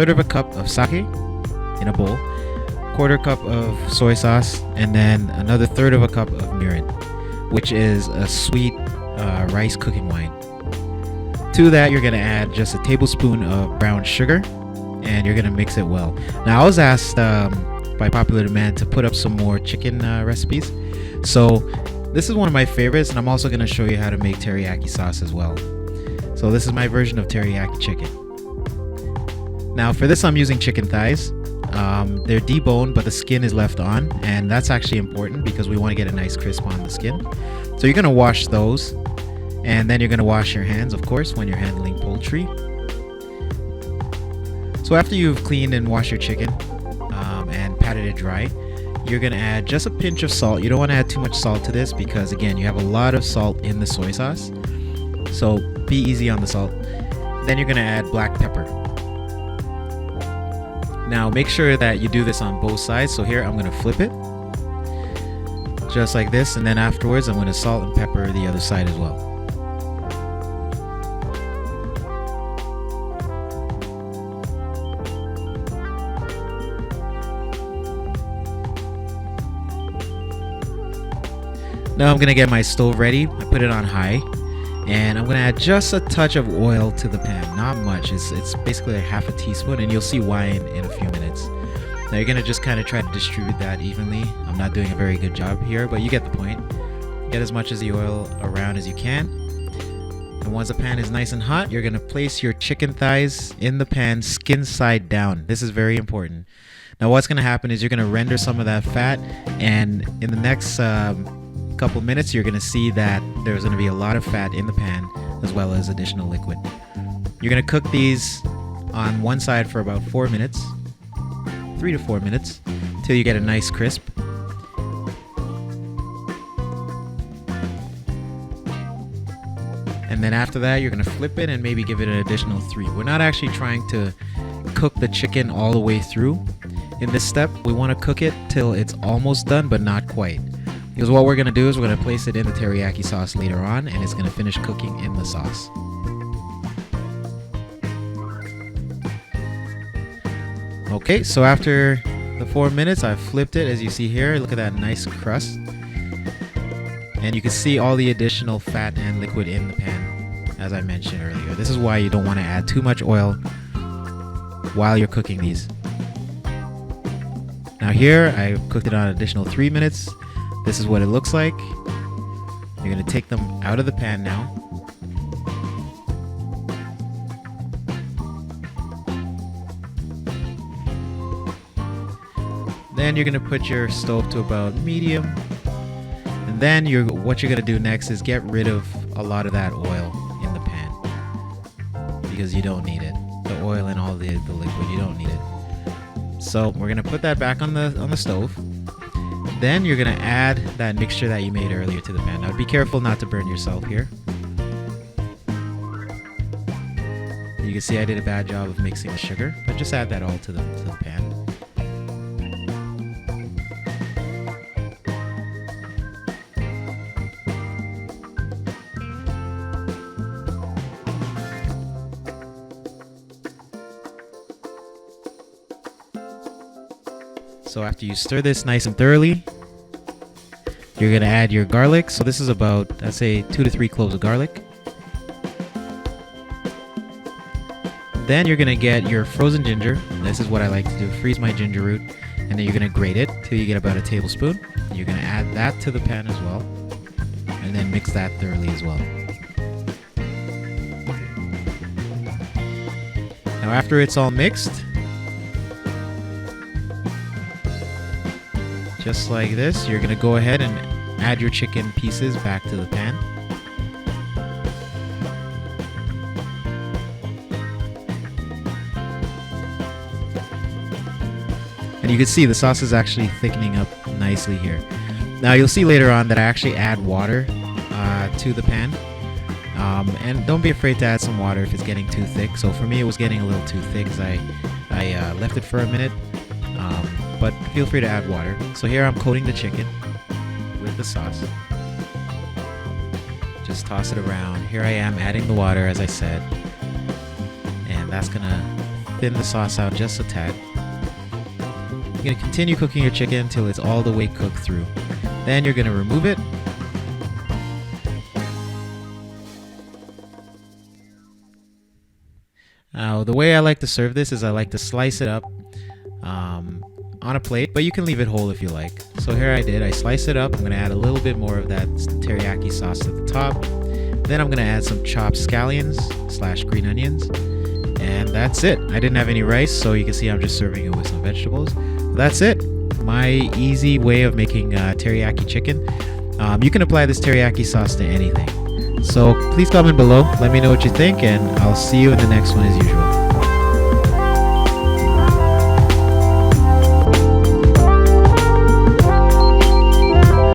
third of a cup of sake in a bowl, quarter cup of soy sauce, and then another third of a cup of mirin, which is a sweet rice cooking wine. To that, you're going to add just a tablespoon of brown sugar, and you're going to mix it well. Now, I was asked by popular demand to put up some more chicken recipes. So this is one of my favorites, and I'm also going to show you how to make teriyaki sauce as well. So this is my version of teriyaki chicken. Now for this, I'm using chicken thighs. They're deboned, but the skin is left on, and that's actually important because we want to get a nice crisp on the skin. So you're going to wash those, and then you're going to wash your hands, of course, when you're handling poultry. So after you've cleaned and washed your chicken and patted it dry, you're going to add just a pinch of salt. You don't want to add too much salt to this because, again, you have a lot of salt in the soy sauce. So be easy on the salt. Then you're going to add black pepper. Now make sure that you do this on both sides. So here I'm going to flip it just like this, and then afterwards I'm going to salt and pepper the other side as well. Now I'm going to get my stove ready. I put it on high, and I'm going to add just a touch of oil to the pan. Not much. It's basically like half a teaspoon, and you'll see why in a few minutes. Now you're going to just kind of try to distribute that evenly. I'm not doing a very good job here, but you get the point. Get as much of the oil around as you can. And once the pan is nice and hot, you're going to place your chicken thighs in the pan skin side down. This is very important. Now what's going to happen is you're going to render some of that fat, and in the next couple minutes you're going to see that there's going to be a lot of fat in the pan as well as additional liquid. You're going to cook these on one side for about 4 minutes, 3 to 4 minutes, until you get a nice crisp. And then after that you're going to flip it and maybe give it an additional 3. We're not actually trying to cook the chicken all the way through in this step. We want to cook it till it's almost done but not quite. Because what we're going to do is we're going to place it in the teriyaki sauce later on, and it's going to finish cooking in the sauce. Okay, so after the 4 minutes, I've flipped it. As you see here, look at that nice crust. And you can see all the additional fat and liquid in the pan, as I mentioned earlier. This is why you don't want to add too much oil while you're cooking these. Now here, I cooked it on an additional 3 minutes. This is what it looks like. You're going to take them out of the pan now. Then you're going to put your stove to about medium. And then what you're going to do next is get rid of a lot of that oil in the pan, because you don't need it. The oil and all the liquid, you don't need it. So we're going to put that back on the stove. Then you're going to add that mixture that you made earlier to the pan. Now be careful not to burn yourself here. You can see I did a bad job of mixing the sugar, but just add that all to the pan. So after you stir this nice and thoroughly, you're going to add your garlic. So this is about, I'd say, 2 to 3 cloves of garlic. Then you're going to get your frozen ginger. This is what I like to do, freeze my ginger root. And then you're going to grate it till you get about a tablespoon. You're going to add that to the pan as well. And then mix that thoroughly as well. Now after it's all mixed, just like this, you're going to go ahead and add your chicken pieces back to the pan. And you can see the sauce is actually thickening up nicely here. Now you'll see later on that I actually add water to the pan. And don't be afraid to add some water if it's getting too thick. So for me it was getting a little too thick because I left it for a minute. But feel free to add water. So here I'm coating the chicken with the sauce. Just toss it around. Here I am adding the water, as I said. And that's gonna thin the sauce out just a tad. You're going to continue cooking your chicken until it's all the way cooked through. Then you're going to remove it. Now, the way I like to serve this is I like to slice it up on a plate, but you can leave it whole if you like. So here I slice it up. I'm going to add a little bit more of that teriyaki sauce at the top. Then I'm going to add some chopped scallions / green onions. And that's it. I didn't have any rice, so you can see I'm just serving it with some vegetables. That's it. My easy way of making teriyaki chicken. You can apply this teriyaki sauce to anything. So please comment below, let me know what you think, and I'll see you in the next one as usual.